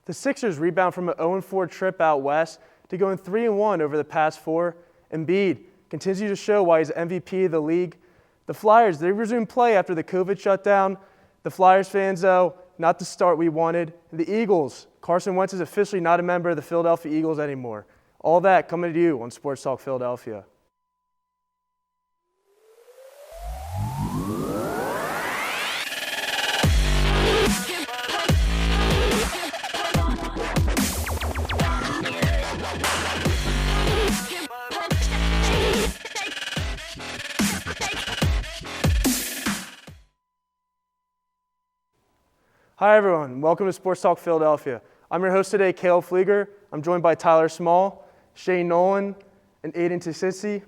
The Sixers rebound from an 0-4 trip out west to going 3-1 over the past four. Embiid continues to show why he's MVP of the league. The Flyers, they resumed play after the COVID shutdown. The Flyers fans, though, not the start we wanted. And the Eagles, Carson Wentz is officially not a member of the Philadelphia Eagles anymore. All that coming to you on Sports Talk Philadelphia. Hi everyone, welcome to Sports Talk Philadelphia. I'm your host today, Caleb Pfleiger. I'm joined by Tyler Small, Shane Nolan, and Aiden Tisisi.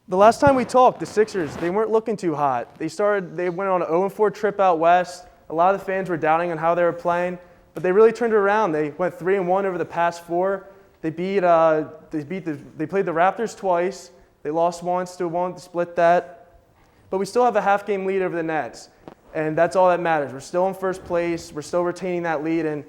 The last time we talked, the Sixers, they weren't looking too hot. They went on an 0-4 trip out west. A lot of the fans were doubting on how they were playing, but they really turned it around. They went 3-1 over the past four. They played the Raptors twice. They lost once to one, split that. But we still have a half-game lead over the Nets. And that's all that matters. We're still in first place. We're still retaining that lead.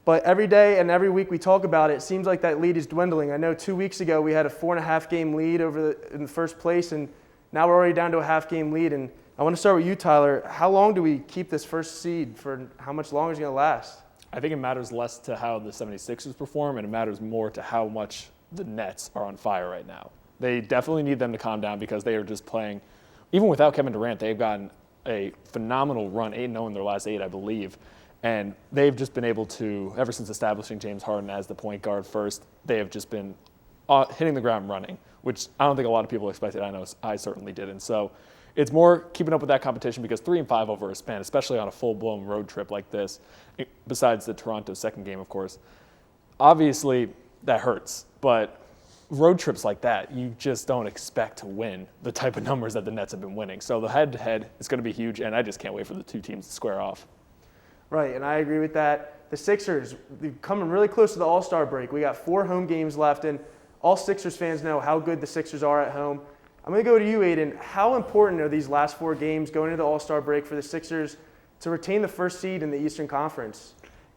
But every day and every week we talk about it, it seems like that lead is dwindling. I know 2 weeks ago we had a 4.5-game lead in the first place, and now we're already down to a half-game lead. And I want to start with you, Tyler. How long do we keep this first seed for? How much longer is it going to last? I think it matters less to how the 76ers perform, and it matters more to how much the Nets are on fire right now. They definitely need them to calm down because they are just playing. Even without Kevin Durant, they've gotten a phenomenal run, 8-0 in their last 8, I believe. And they've just been able to, ever since establishing James Harden as the point guard first, they have just been hitting the ground running, which I don't think a lot of people expected. I know I certainly didn't. So it's more keeping up with that competition because 3-5 over a span, especially on a full-blown road trip like this, besides the Toronto second game, of course, obviously that hurts. But road trips like that, you just don't expect to win the type of numbers that the Nets have been winning. So the head-to-head is going to be huge, and I just can't wait for the two teams to square off. Right, and I agree with that. The Sixers, they're coming really close to the All-Star break. We got 4 home games left, and all Sixers fans know how good the Sixers are at home. I'm going to go to you, Aiden. How important are these last 4 games going into the All-Star break for the Sixers to retain the first seed in the Eastern Conference?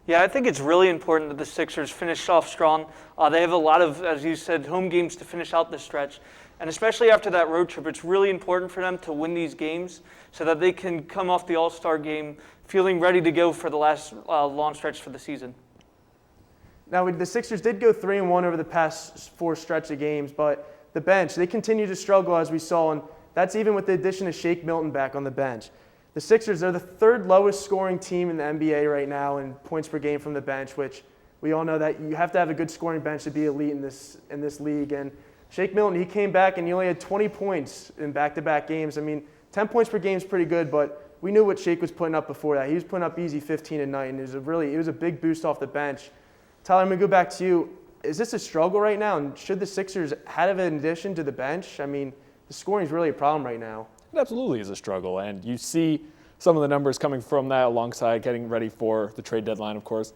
Yeah, I think it's really important that the Sixers finish off strong. They have a lot of, as you said, home games to finish out this stretch. And especially after that road trip, it's really important for them to win these games so that they can come off the All-Star game feeling ready to go for the last long stretch for the season. Now, the Sixers did go 3-1 over the past 4 stretch of games, but the bench, they continue to struggle as we saw, and that's even with the addition of Shake Milton back on the bench. The Sixers are the 3rd lowest scoring team in the NBA right now in points per game from the bench, which we all know that you have to have a good scoring bench to be elite in this league. And Shake Milton, he came back and he only had 20 points in back-to-back games. I mean, 10 points per game is pretty good, but we knew what Shake was putting up before that. He was putting up easy 15 a night, and it was a big boost off the bench. Tyler, I'm going to go back to you. Is this a struggle right now? And should the Sixers have an addition to the bench? I mean, the scoring is really a problem right now. It absolutely is a struggle, and you see some of the numbers coming from that alongside getting ready for the trade deadline, of course,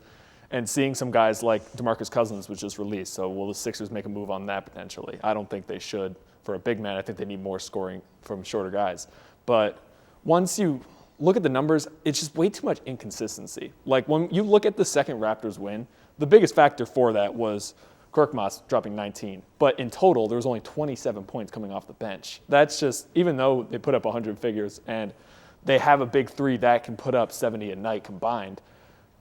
and seeing some guys like DeMarcus Cousins was just released. So will the Sixers make a move on that potentially? I don't think they should for a big man. I think they need more scoring from shorter guys. But once you look at the numbers, it's just way too much inconsistency. Like when you look at the second Raptors win, the biggest factor for that was Korkmaz dropping 19. But in total, there was only 27 points coming off the bench. That's just, even though they put up 100 figures and they have a big 3 that can put up 70 a night combined,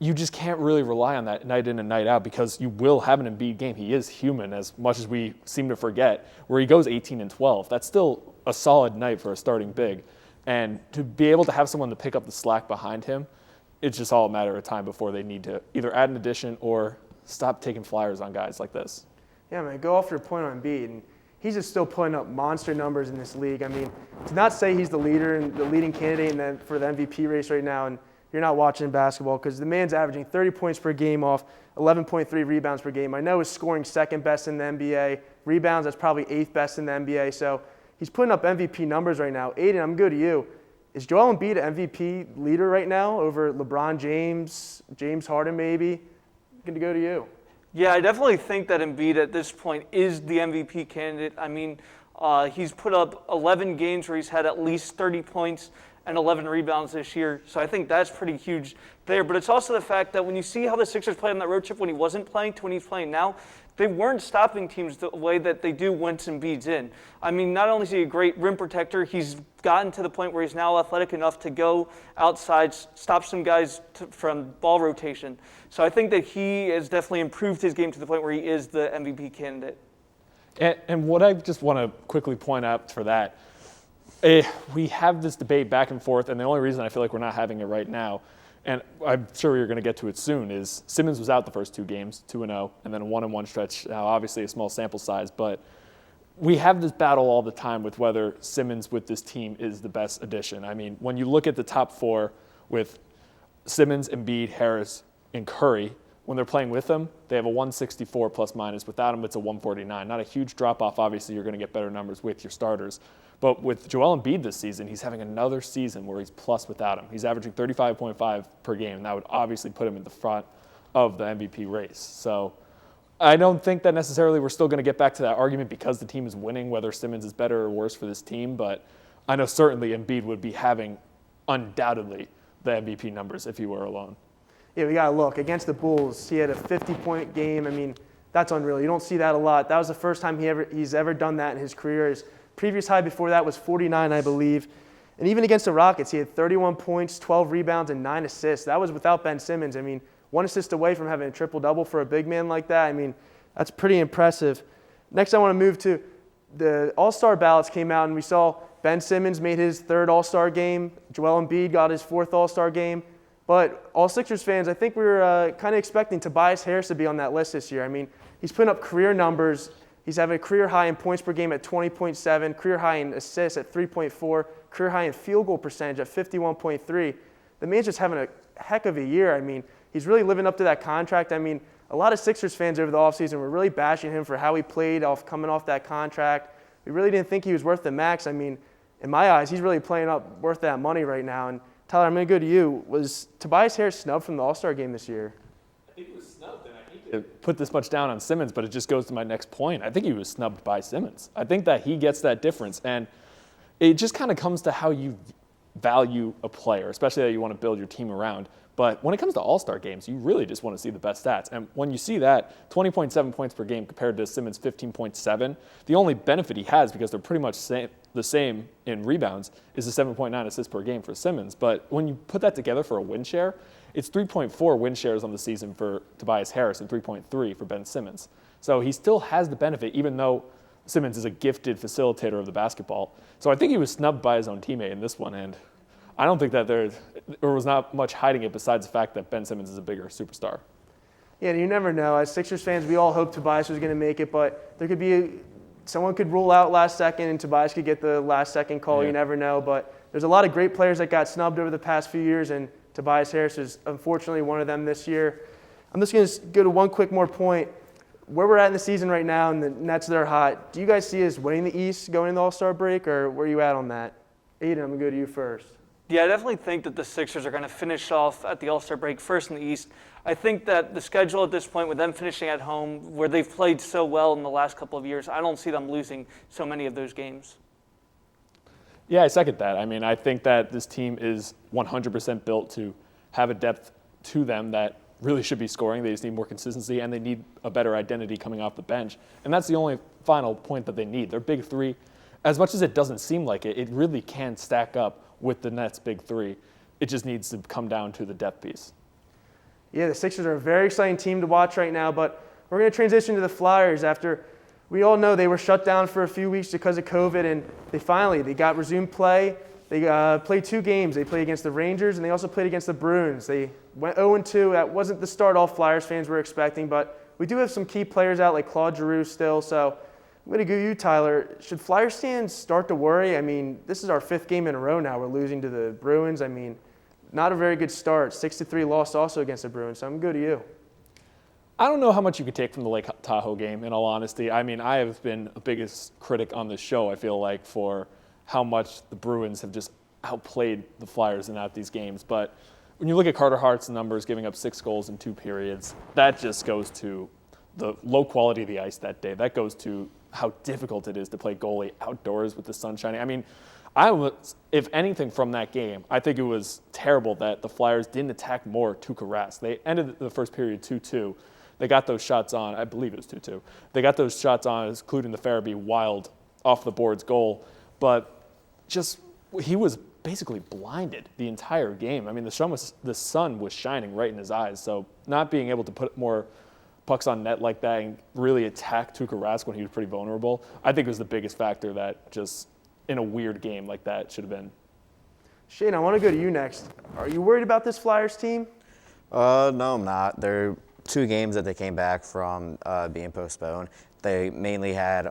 you just can't really rely on that night in and night out because you will have an Embiid game. He is human, as much as we seem to forget, where he goes 18 and 12. That's still a solid night for a starting big. And to be able to have someone to pick up the slack behind him, it's just all a matter of time before they need to either add an addition or stop taking flyers on guys like this. Yeah, man, go off your point on Embiid. And he's just still putting up monster numbers in this league. I mean, to not say he's the leader and the leading candidate for the MVP race right now, and you're not watching basketball because the man's averaging 30 points per game off 11.3 rebounds per game. I know he's scoring second best in the NBA. Rebounds, that's probably 8th best in the NBA. So he's putting up MVP numbers right now. Aiden, I'm good to you. Is Joel Embiid an MVP leader right now over LeBron James, James Harden maybe? Good to go to you. Yeah, I definitely think that Embiid at this point is the MVP candidate. I mean, he's put up 11 games where he's had at least 30 points, and 11 rebounds this year. So I think that's pretty huge there. But it's also the fact that when you see how the Sixers played on that road trip when he wasn't playing to when he's playing now, they weren't stopping teams the way that they do once Embiid's in. I mean, not only is he a great rim protector, he's gotten to the point where he's now athletic enough to go outside, stop some guys from ball rotation. So I think that he has definitely improved his game to the point where he is the MVP candidate. And what I just want to quickly point out for that, we have this debate back and forth, and the only reason I feel like we're not having it right now, and I'm sure you're going to get to it soon, is Simmons was out the first 2 games, 2-0, and then a 1-1 stretch. Now, obviously a small sample size, but we have this battle all the time with whether Simmons with this team is the best addition. I mean, when you look at the top 4 with Simmons, Embiid, Harris, and Curry, when they're playing with them, they have a 164 plus minus. Without them, it's a 149. Not a huge drop-off. Obviously, you're going to get better numbers with your starters. But with Joel Embiid this season, he's having another season where he's plus without him. He's averaging 35.5 per game, and that would obviously put him in the front of the MVP race. So I don't think that necessarily we're still going to get back to that argument because the team is winning, whether Simmons is better or worse for this team. But I know certainly Embiid would be having undoubtedly the MVP numbers if he were alone. Yeah, we got to look. Against the Bulls, he had a 50-point game. I mean, that's unreal. You don't see that a lot. That was the first time he's ever done that in his career. His previous high before that was 49, I believe. And even against the Rockets, he had 31 points, 12 rebounds, and 9 assists. That was without Ben Simmons. I mean, 1 assist away from having a triple-double for a big man like that. I mean, that's pretty impressive. Next, I want to move to the All-Star ballots came out, and we saw Ben Simmons made his 3rd All-Star game. Joel Embiid got his 4th All-Star game. But all Sixers fans, I think we were kind of expecting Tobias Harris to be on that list this year. I mean, he's putting up career numbers. He's having a career high in points per game at 20.7, career high in assists at 3.4, career high in field goal percentage at 51.3. The man's just having a heck of a year. I mean, he's really living up to that contract. I mean, a lot of Sixers fans over the offseason were really bashing him for how he played coming off that contract. We really didn't think he was worth the max. I mean, in my eyes, he's really playing up worth that money right now. And Tyler, I'm going to go to you. Was Tobias Harris snubbed from the All-Star game this year? I think he was snubbed, and I hate to put this much down on Simmons, but it just goes to my next point. I think he was snubbed by Simmons. I think that he gets that difference, and it just kind of comes to how you value a player, especially that you want to build your team around. But when it comes to All-Star games, you really just want to see the best stats. And when you see that, 20.7 points per game compared to Simmons' 15.7, the only benefit he has, because they're pretty much the same in rebounds, is the 7.9 assists per game for Simmons. But when you put that together for a win share, it's 3.4 win shares on the season for Tobias Harris and 3.3 for Ben Simmons. So he still has the benefit, even though Simmons is a gifted facilitator of the basketball. So I think he was snubbed by his own teammate in this one, and I don't think that there was not much hiding it besides the fact that Ben Simmons is a bigger superstar. Yeah, you never know. As Sixers fans, we all hoped Tobias was going to make it, but there could be someone could rule out last second and Tobias could get the last second call. Yeah. You never know. But there's a lot of great players that got snubbed over the past few years, and Tobias Harris is unfortunately one of them this year. I'm just going to go to one quick more point. Where we're at in the season right now and the Nets that are hot, do you guys see us winning the East going into the All-Star break, or where are you at on that? Aiden, I'm going to go to you first. Yeah, I definitely think that the Sixers are going to finish off at the All-Star break first in the East. I think that the schedule at this point, with them finishing at home, where they've played so well in the last couple of years, I don't see them losing so many of those games. Yeah, I second that. I mean, I think that this team is 100% built to have a depth to them that really should be scoring. They just need more consistency, and they need a better identity coming off the bench. And that's the only final point that they need. Their big three, as much as it doesn't seem like it, it really can stack up with the Nets' big three. It just needs to come down to the depth piece. Yeah, the Sixers are a very exciting team to watch right now, but we're going to transition to the Flyers after we all know they were shut down for a few weeks because of COVID, and they got resumed play. They played 2 games. They played against the Rangers, and they also played against the Bruins. They went 0-2. That wasn't the start all Flyers fans were expecting, but we do have some key players out like Claude Giroux still, so I'm going to go to you, Tyler. Should Flyers fans start to worry? I mean, this is our 5th game in a row now. We're losing to the Bruins. I mean, not a very good start. 6-3 loss also against the Bruins, so I'm going to go to you. I don't know how much you could take from the Lake Tahoe game, in all honesty. I mean, I have been the biggest critic on this show, I feel like, for how much the Bruins have just outplayed the Flyers in these games. But when you look at Carter Hart's numbers, giving up 6 goals in 2 periods, that just goes to the low quality of the ice that day. That goes to how difficult it is to play goalie outdoors with the sun shining. I mean, If anything from that game, I think it was terrible that the Flyers didn't attack more Tuukka Rask. They ended the first period 2-2. They got those shots on. I believe it was 2-2. They got those shots on, including the Farabee wild off the boards goal. But he was basically blinded the entire game. I mean, the sun was shining right in his eyes. So not being able to put more pucks on net like that and really attack Tuukka Rask when he was pretty vulnerable, I think was the biggest factor that just in a weird game like that should have been. Shane, I want to go to you next. Are you worried about this Flyers team? No, I'm not. There are 2 games that they came back from being postponed. They mainly had,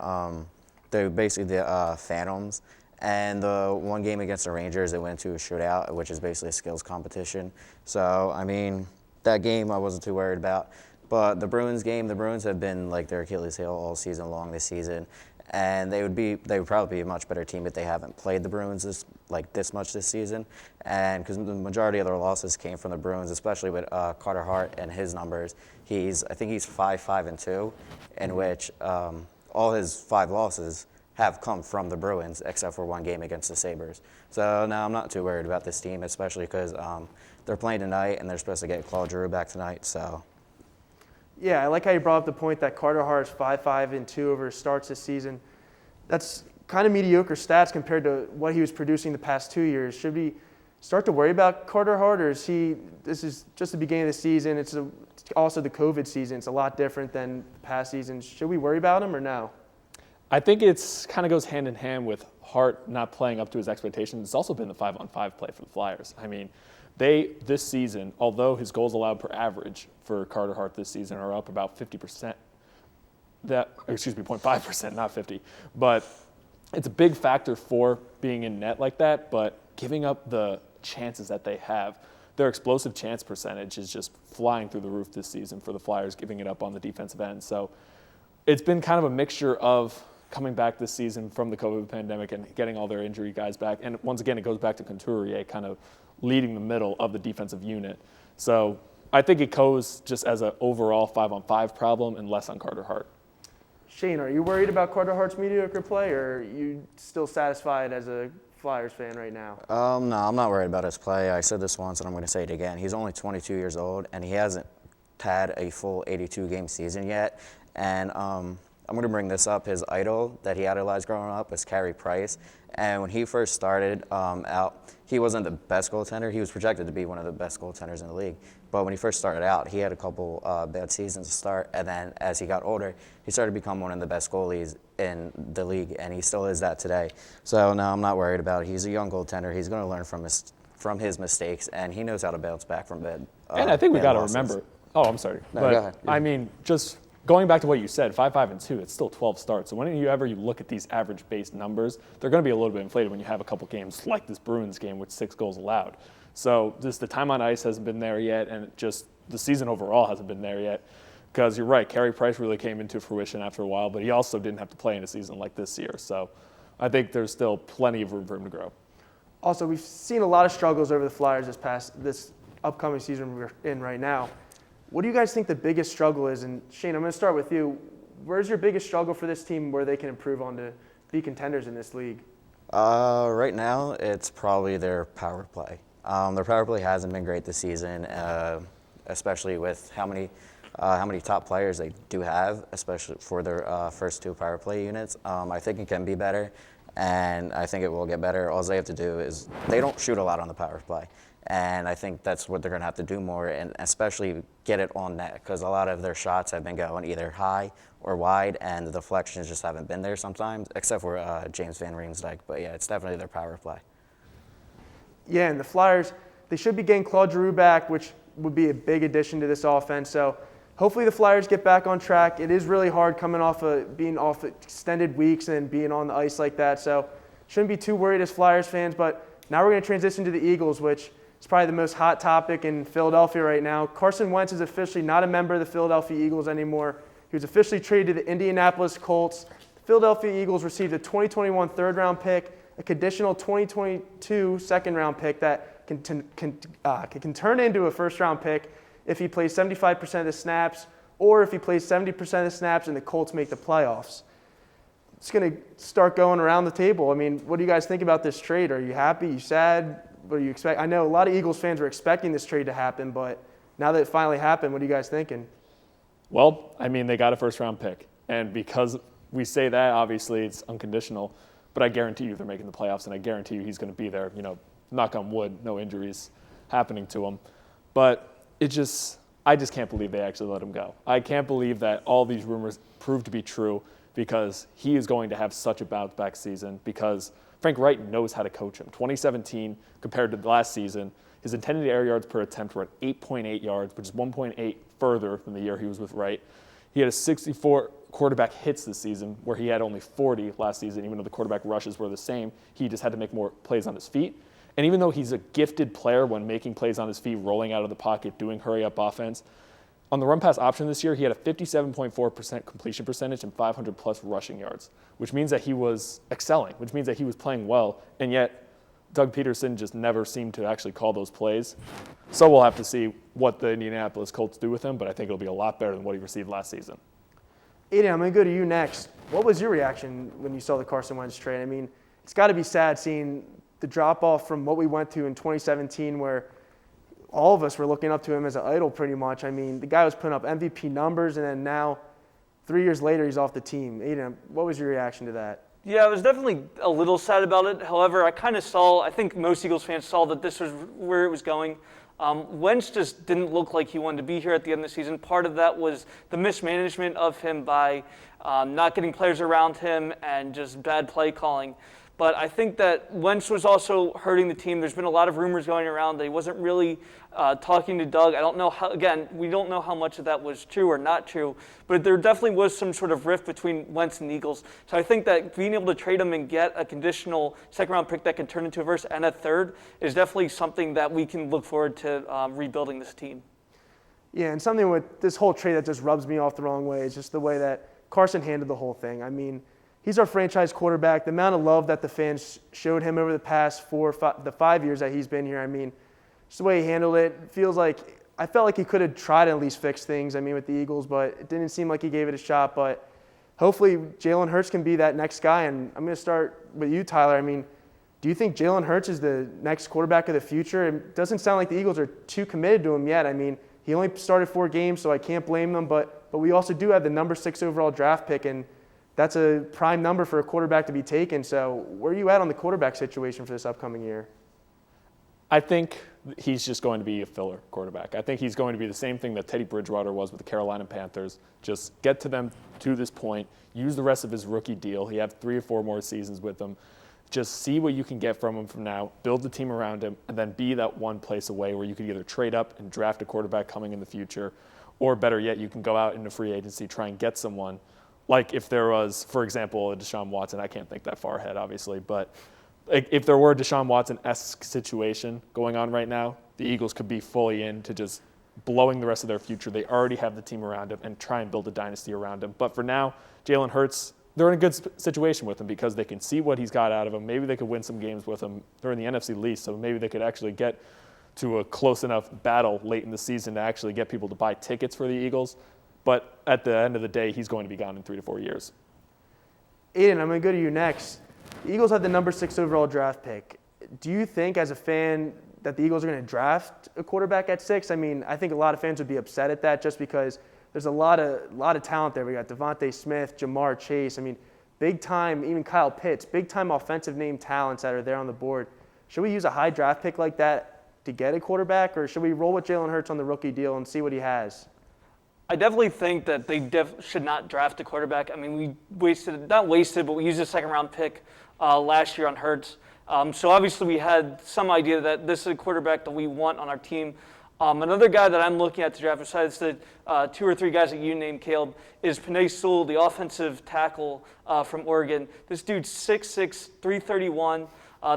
they're basically the Phantoms. And the 1 game against the Rangers, they went to a shootout, which is basically a skills competition. So, I mean, that game I wasn't too worried about. But the Bruins game, the Bruins have been like their Achilles heel all season long this season. And they would probably be a much better team if they haven't played the Bruins this much this season. And because the majority of their losses came from the Bruins, especially with Carter Hart and his numbers. I think he's 5-5-2, in which all his 5 losses have come from the Bruins, except for 1 game against the Sabres. So no, I'm not too worried about this team, especially because they're playing tonight and they're supposed to get Claude Giroux back tonight. So. Yeah, I like how you brought up the point that Carter Hart's 5-5-2 over his starts this season. That's kind of mediocre stats compared to what he was producing the past 2 years. Should we start to worry about Carter Hart, or this is just the beginning of the season? It's also the COVID season. It's a lot different than past seasons. Should we worry about him or no? I think it's kind of goes hand in hand with Hart not playing up to his expectations. It's also been the 5-on-5 play for the Flyers. I mean, this season, although his goals allowed per average for Carter Hart this season are up about 50%, 0.5%, not 50. But it's a big factor for being in net like that, but giving up the chances that they have. Their explosive chance percentage is just flying through the roof this season for the Flyers, giving it up on the defensive end. So it's been kind of a mixture of coming back this season from the COVID pandemic and getting all their injury guys back. And once again, it goes back to Couturier kind of leading the middle of the defensive unit. So I think it goes just as an overall 5-on-5 problem and less on Carter Hart. Shane, are you worried about Carter Hart's mediocre play, or are you still satisfied as a Flyers fan right now? No, I'm not worried about his play. I said this once and I'm going to say it again. He's only 22 years old and he hasn't had a full 82-game season yet. And I'm going to bring this up. His idol that he idolized growing up was Carey Price. And when he first started out, he wasn't the best goaltender. He was projected to be one of the best goaltenders in the league. But when he first started out, he had a couple bad seasons to start. And then as he got older, he started to become one of the best goalies in the league. And he still is that today. So no, I'm not worried about it. He's a young goaltender. He's going to learn from his mistakes. And he knows how to bounce back from bad and I think we got to losses. remember. Oh, I'm sorry. No, but go ahead. I mean, just going back to what you said, 5-5-2, it's still 12 starts. So whenever you look at these average-based numbers, they're going to be a little bit inflated when you have a couple games like this Bruins game with 6 goals allowed. So just the time on ice hasn't been there yet, and just the season overall hasn't been there yet. Because you're right, Carey Price really came into fruition after a while, but he also didn't have to play in a season like this year. So I think there's still plenty of room for him to grow. Also, we've seen a lot of struggles over the Flyers this upcoming season we're in right now. What do you guys think the biggest struggle is? And Shane, I'm going to start with you. Where's your biggest struggle for this team where they can improve on to be contenders in this league? Right now, it's probably their power play. Their power play hasn't been great this season, especially with how many top players they do have, especially for their first 2 power play units. I think it can be better, and I think it will get better. All they have to do is they don't shoot a lot on the power play. And I think that's what they're going to have to do more, and especially get it on net, because a lot of their shots have been going either high or wide, and the deflections just haven't been there sometimes, except for James Van Riemsdyk. But yeah, it's definitely their power play. Yeah, and the Flyers, they should be getting Claude Giroux back, which would be a big addition to this offense. So hopefully the Flyers get back on track. It is really hard coming off being off extended weeks and being on the ice like that. So shouldn't be too worried as Flyers fans. But now we're going to transition to the Eagles, which it's probably the most hot topic in Philadelphia right now. Carson Wentz is officially not a member of the Philadelphia Eagles anymore. He was officially traded to the Indianapolis Colts. The Philadelphia Eagles received a 2021 third-round pick, a conditional 2022 second-round pick that can turn into a first-round pick if he plays 75% of the snaps or if he plays 70% of the snaps and the Colts make the playoffs. just going to start going around the table. I mean, what do you guys think about this trade? Are you happy? You sad? What do you expect? I know a lot of Eagles fans were expecting this trade to happen, but now that it finally happened, what are you guys thinking? Well, I mean, they got a first-round pick. And because we say that, obviously, it's unconditional. But I guarantee you they're making the playoffs, and I guarantee you he's going to be there. You know, knock on wood, no injuries happening to him. But I just can't believe they actually let him go. I can't believe that all these rumors proved to be true, because he is going to have such a bounce-back season, because Frank Wright knows how to coach him. 2017 compared to the last season, his intended air yards per attempt were at 8.8 yards, which is 1.8 further than the year he was with Wright. He had a 64 quarterback hits this season, where he had only 40 last season. Even though the quarterback rushes were the same, he just had to make more plays on his feet. And even though he's a gifted player when making plays on his feet, rolling out of the pocket, doing hurry-up offense, on the run-pass option this year, he had a 57.4% completion percentage and 500-plus rushing yards, which means that he was excelling, which means that he was playing well, and yet Doug Peterson just never seemed to actually call those plays. So we'll have to see what the Indianapolis Colts do with him, but I think it'll be a lot better than what he received last season. Aiden, I'm going to go to you next. What was your reaction when you saw the Carson Wentz trade? I mean, it's got to be sad seeing the drop-off from what we went to in 2017, where all of us were looking up to him as an idol pretty much. I mean, the guy was putting up MVP numbers, and then now, 3 years later, he's off the team. Aiden, what was your reaction to that? Yeah, I was definitely a little sad about it. However, I think most Eagles fans saw that this was where it was going. Wentz just didn't look like he wanted to be here at the end of the season. Part of that was the mismanagement of him by not getting players around him and just bad play calling. But I think that Wentz was also hurting the team. There's been a lot of rumors going around that he wasn't really talking to Doug. I don't know how, again, we don't know how much of that was true or not true, but there definitely was some sort of rift between Wentz and the Eagles. So I think that being able to trade him and get a conditional second-round pick that can turn into a first and a third is definitely something that we can look forward to rebuilding this team. Yeah, and something with this whole trade that just rubs me off the wrong way is just the way that Carson handled the whole thing. I mean, he's our franchise quarterback. The amount of love that the fans showed him over the past 5 years that he's been here, I mean, just the way he handled it, I felt like he could have tried to at least fix things, I mean, with the Eagles, but it didn't seem like he gave it a shot. But hopefully Jalen Hurts can be that next guy. And I'm going to start with you, Tyler. I mean, do you think Jalen Hurts is the next quarterback of the future? It doesn't sound like the Eagles are too committed to him yet. I mean, he only started 4 games, so I can't blame them. But we also do have the number 6 overall draft pick, and that's a prime number for a quarterback to be taken. So where are you at on the quarterback situation for this upcoming year? I think he's just going to be a filler quarterback. I think he's going to be the same thing that Teddy Bridgewater was with the Carolina Panthers. Just get to them to this point, use the rest of his rookie deal. He have 3 or 4 more seasons with them. Just see what you can get from him from now, build the team around him, and then be that one place away where you could either trade up and draft a quarterback coming in the future, or better yet, you can go out into free agency, try and get someone. Like if there was, for example, a Deshaun Watson, I can't think that far ahead, obviously, but if there were a Deshaun Watson-esque situation going on right now, the Eagles could be fully into just blowing the rest of their future. They already have the team around him and try and build a dynasty around him. But for now, Jalen Hurts, they're in a good situation with him because they can see what he's got out of him. Maybe they could win some games with him. They're in the NFC least, so maybe they could actually get to a close enough battle late in the season to actually get people to buy tickets for the Eagles. But at the end of the day, he's going to be gone in 3 to 4 years. Aiden, I'm going to go to you next. The Eagles had the number 6 overall draft pick. Do you think, as a fan, that the Eagles are going to draft a quarterback at 6? I mean, I think a lot of fans would be upset at that just because there's a lot of talent there. We got Devontae Smith, Jamar Chase. I mean, big time, even Kyle Pitts, big time offensive name talents that are there on the board. Should we use a high draft pick like that to get a quarterback, or should we roll with Jalen Hurts on the rookie deal and see what he has? I definitely think that they should not draft a quarterback. I mean, we we used a second-round pick last year on Hurts. So obviously we had some idea that this is a quarterback that we want on our team. Another guy that I'm looking at to draft, besides the 2 or 3 guys that you named, Caleb, is Penei Sewell, the offensive tackle from Oregon. This dude's 6'6", 331.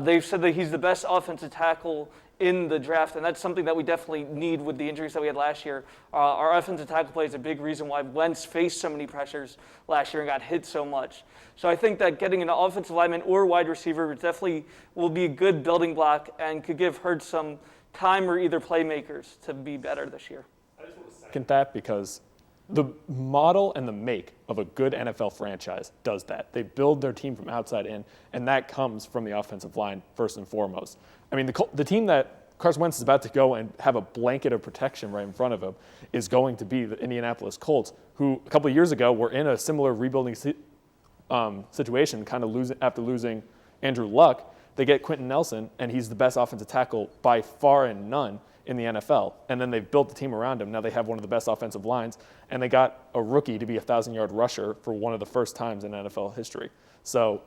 They've said that he's the best offensive tackle in the draft, and that's something that we definitely need with the injuries that we had last year. Our offensive tackle play is a big reason why Wentz faced so many pressures last year and got hit so much. So I think that getting an offensive lineman or wide receiver definitely will be a good building block and could give Hurts some time or either playmakers to be better this year. I just want to second that because The model and the make of a good NFL franchise does that. They build their team from outside in, and that comes from the offensive line first and foremost. I mean, the team that Carson Wentz is about to go and have a blanket of protection right in front of him is going to be the Indianapolis Colts, who a couple of years ago were in a similar rebuilding situation, kind of after losing Andrew Luck. They get Quentin Nelson, and he's the best offensive tackle by far and none in the NFL. And then they've built the team around him. Now they have one of the best offensive lines, and they got a rookie to be a 1,000-yard rusher for one of the first times in NFL history. So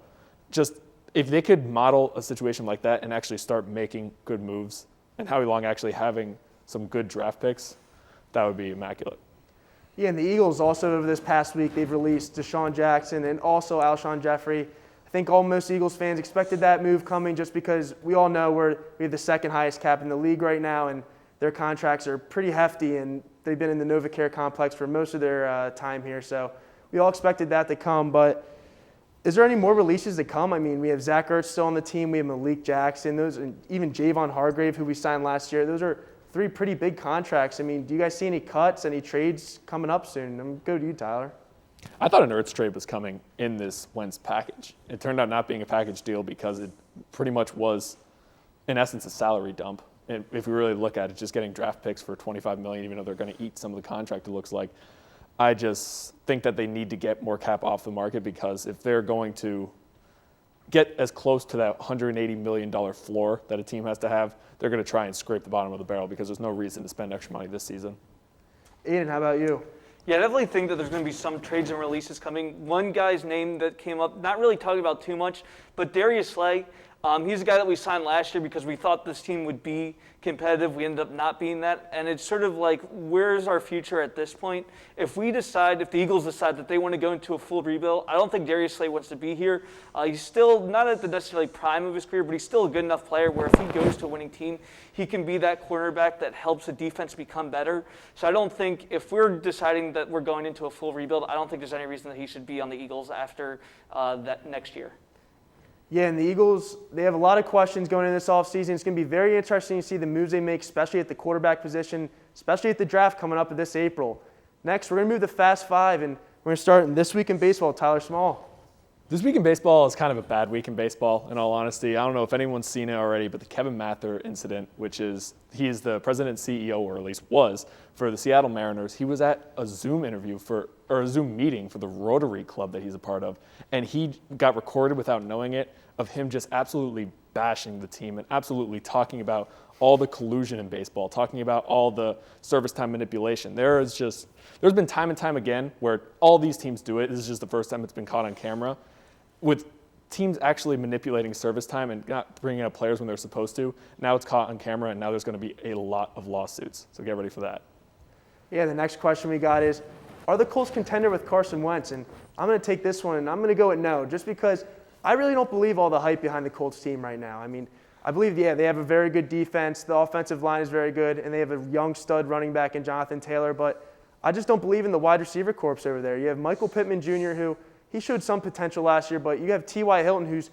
just if they could model a situation like that and actually start making good moves, and Howie Long actually having some good draft picks, that would be immaculate. Yeah, and the Eagles also over this past week, they've released Deshaun Jackson and also Alshon Jeffrey. I think most Eagles fans expected that move coming just because we all know we have the second highest cap in the league right now, and their contracts are pretty hefty, and they've been in the NovaCare complex for most of their time here. So we all expected that to come, but is there any more releases to come? I mean, we have Zach Ertz still on the team. We have Malik Jackson. And even Javon Hargrave, who we signed last year. Those are 3 pretty big contracts. I mean, do you guys see any cuts, any trades coming up soon? I'm go to you, Tyler. I thought an Ertz trade was coming in this Wentz package. It turned out not being a package deal because it pretty much was, in essence, a salary dump. And if we really look at it, just getting draft picks for $25 million, even though they're going to eat some of the contract, it looks like. I just think that they need to get more cap off the market, because if they're going to get as close to that $180 million floor that a team has to have, they're going to try and scrape the bottom of the barrel, because there's no reason to spend extra money this season. Aiden, how about you? Yeah, I definitely think that there's going to be some trades and releases coming. One guy's name that came up, not really talking about too much, but Darius Slay. He's a guy that we signed last year because we thought this team would be competitive. We ended up not being that. And it's sort of like, where's our future at this point? If the Eagles decide that they want to go into a full rebuild, I don't think Darius Slay wants to be here. He's still not at the necessarily prime of his career, but he's still a good enough player where if he goes to a winning team, he can be that cornerback that helps the defense become better. So I don't think, if we're deciding that we're going into a full rebuild, I don't think there's any reason that he should be on the Eagles after that next year. Yeah, and the Eagles, they have a lot of questions going into this offseason. It's going to be very interesting to see the moves they make, especially at the quarterback position, especially at the draft coming up this April. Next, we're going to move to Fast Five, and we're going to start in This Week in Baseball. Tyler Small. This week in baseball is kind of a bad week in baseball, in all honesty. I don't know if anyone's seen it already, but the Kevin Mather incident, he is the president and CEO, or at least was, for the Seattle Mariners. He was at a Zoom meeting for the Rotary Club that he's a part of, and he got recorded without knowing it, of him just absolutely bashing the team and absolutely talking about all the collusion in baseball, talking about all the service time manipulation. There's been time and time again where all these teams do it. This is just the first time it's been caught on camera, with teams actually manipulating service time and not bringing up players when they're supposed to. Now it's caught on camera, and now there's going to be a lot of lawsuits. So get ready for that. Yeah, the next question we got is, are the Colts contender with Carson Wentz? And I'm going to take this one, and I'm going to go with no, just because I really don't believe all the hype behind the Colts team right now. I mean, I believe, they have a very good defense. The offensive line is very good, and they have a young stud running back in Jonathan Taylor. But I just don't believe in the wide receiver corps over there. You have Michael Pittman Jr., who he showed some potential last year, but you have T.Y. Hilton, who's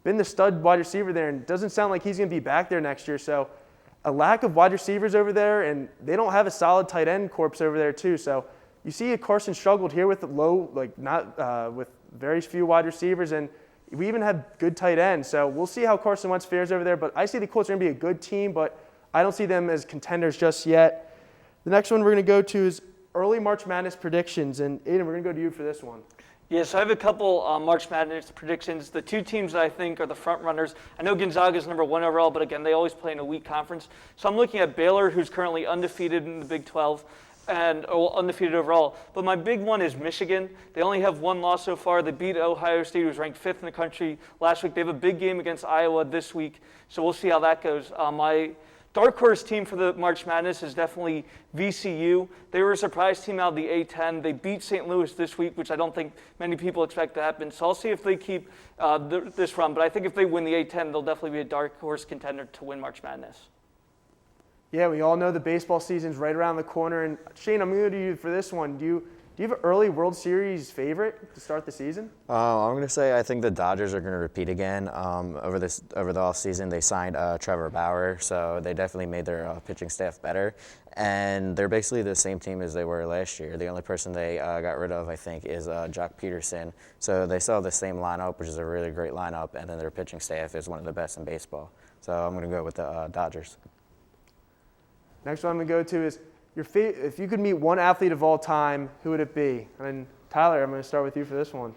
been the stud wide receiver there, and doesn't sound like he's going to be back there next year. So a lack of wide receivers over there, and they don't have a solid tight end corps over there too. So you see Carson struggled here with with very few wide receivers, and we even have good tight ends. So we'll see how Carson Wentz fares over there. But I see the Colts are going to be a good team, but I don't see them as contenders just yet. The next one we're going to go to is early March Madness predictions. And Aiden, we're going to go to you for this one. Yeah, so I have a couple March Madness predictions. The two teams that I think are the front runners. I know Gonzaga is number 1 overall, but again, they always play in a weak conference. So I'm looking at Baylor, who's currently undefeated in the Big 12, and undefeated overall. But my big one is Michigan. They only have 1 loss so far. They beat Ohio State, who's ranked 5th in the country last week. They have a big game against Iowa this week, so we'll see how that goes. My dark horse team for the March Madness is definitely VCU. They were a surprise team out of the A-10. They beat St. Louis this week, which I don't think many people expect to happen. So I'll see if they keep this run. But I think if they win the A-10, they'll definitely be a dark horse contender to win March Madness. Yeah, we all know the baseball season's right around the corner. And Shane, I'm going to go to you for this one. Do you Do you have an early World Series favorite to start the season? I'm going to say I think the Dodgers are going to repeat again. Over the offseason, they signed Trevor Bauer, so they definitely made their pitching staff better. And they're basically the same team as they were last year. The only person they got rid of, I think, is Jock Peterson. So they still have the same lineup, which is a really great lineup, and then their pitching staff is one of the best in baseball. So I'm going to go with the Dodgers. Next one I'm going to go to is if you could meet one athlete of all time, who would it be? And Tyler, I'm going to start with you for this one.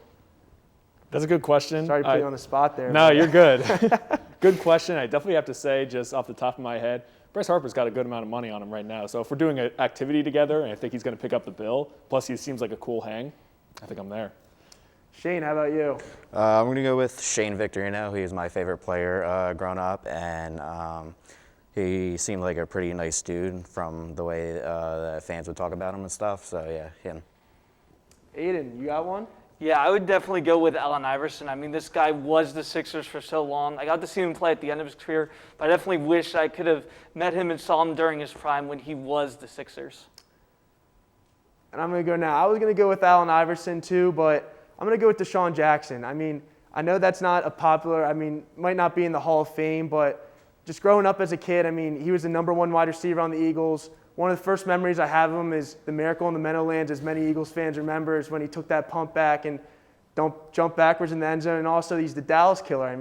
That's a good question. Sorry to put you on the spot there. No, you're good. Good question. I definitely have to say, just off the top of my head, Bryce Harper's got a good amount of money on him right now. So if we're doing an activity together, and I think he's going to pick up the bill, plus he seems like a cool hang, I think I'm there. Shane, how about you? I'm going to go with Shane Victorino. He's my favorite player growing up, and he seemed like a pretty nice dude from the way the fans would talk about him and stuff. So, yeah, him. Aiden, you got one? Yeah, I would definitely go with Allen Iverson. I mean, this guy was the Sixers for so long. I got to see him play at the end of his career, but I definitely wish I could have met him and saw him during his prime when he was the Sixers. And I'm going to go now. I was going to go with Allen Iverson too, but I'm going to go with Deshaun Jackson. I mean, I know that's not a popular, might not be in the Hall of Fame, but just growing up as a kid, he was the number one wide receiver on the Eagles. One of the first memories I have of him is the Miracle in the Meadowlands, as many Eagles fans remember, is when he took that pump back and don't jump backwards in the end zone. And also, he's the Dallas killer.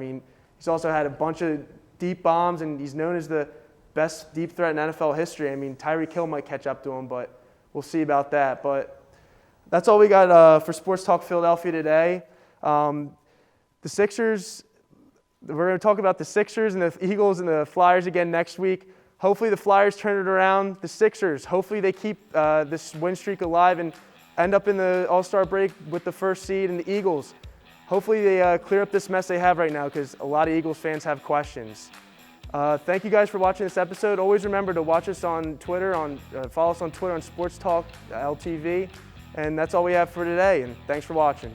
He's also had a bunch of deep bombs, and he's known as the best deep threat in NFL history. Tyreek Hill might catch up to him, but we'll see about that. But that's all we got for Sports Talk Philadelphia today. The Sixers, we're going to talk about the Sixers and the Eagles and the Flyers again next week. Hopefully the Flyers turn it around. The Sixers, hopefully they keep this win streak alive and end up in the All-Star break with the first seed. And the Eagles, hopefully they clear up this mess they have right now, because a lot of Eagles fans have questions. Thank you guys for watching this episode. Always remember to watch us on Twitter, follow us on Twitter on SportsTalk LTV. And that's all we have for today. And thanks for watching.